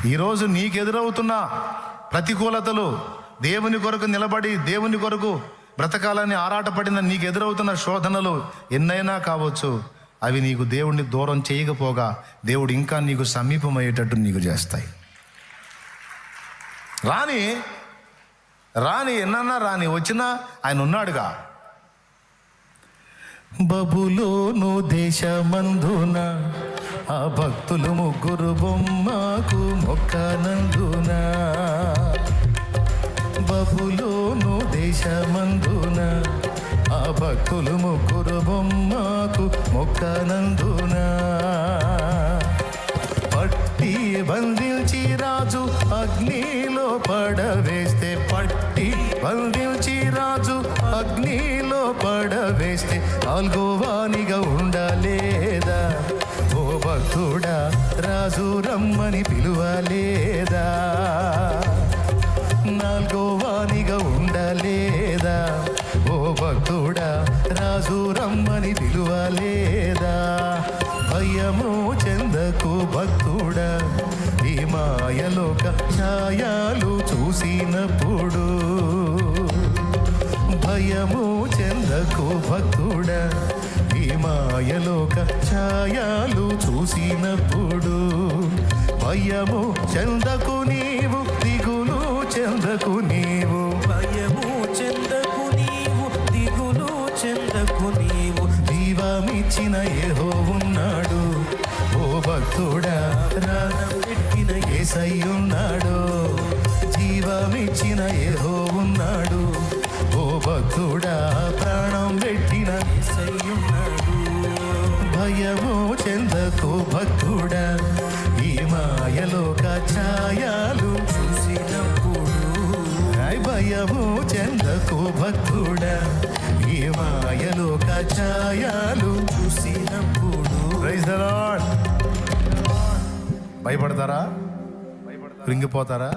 ఈరోజు నీకు ఎదురవుతున్న ప్రతికూలతలు, దేవుని కొరకు నిలబడి దేవుని కొరకు బ్రతకాలని ఆరాటపడిన నీకు ఎదురవుతున్న శోధనలు ఎన్నైనా కావచ్చు. అవి నీకు దేవుడిని దూరం చేయకపోగా దేవుడు ఇంకా నీకు సమీపమయ్యేటట్టు నీకు చేస్తాయి. రాని ఎన్నన్నా రాని వచ్చినా ఆయన ఉన్నాడుగా. బబులోను దేశమందున ఆ భక్తులు ముగ్గురు బొమ్మకు మొక్కనందున, బబులోను దేశమందున ఆ భక్తులు ముగ్గురు బొమ్మకు మొక్కనందున, పట్టి బంధించి రాజు అగ్నిలో పడవేస్తే, పట్టి బంధించి రాజు అగ్నిలో పడవేస్తే నాలుగో వానిగా ఉండలేదా? ఓ భక్తుడా, రాజు రమ్మని పిలువలేదా? నాలుగో వానిగా ఉండలేదా? ఓ భక్తుడా, రాజు రమ్మని పిలువలేదా? భయము చెందకు భక్తుడా, ఈ మాయలోక ఛాయలు చూసినప్పుడు. భయము చెందకు భక్తుడా, ఈ మాయలోక ఛాయలు చూసినప్పుడు. భయము చెందకు నీవు, దిగులు చెందకు నీవు, భయము చెందకు నీవు, దిగులు చెందకు నీవు. జీవమిచ్చిన యెహోవున్నాడు. ఓ భక్తుడా, ప్రాణం పెట్టిన యేసయ్యున్నాడు. జీవమిచ్చిన యెహోవున్నాడు. ఓ భక్తుడా, ప్రాణం పెట్టిన యేసయ్యున్నాడు. భయము చెందకు భక్తుడా, ఈ మాయలోక ఛాయలు చూసినప్పుడు. భయము చెందకు భక్తుడా, ఈ మాయలోక ఛాయలు చూసినప్పుడు. Praise the Lord. భయపడతారా? కృంగిపోతారా?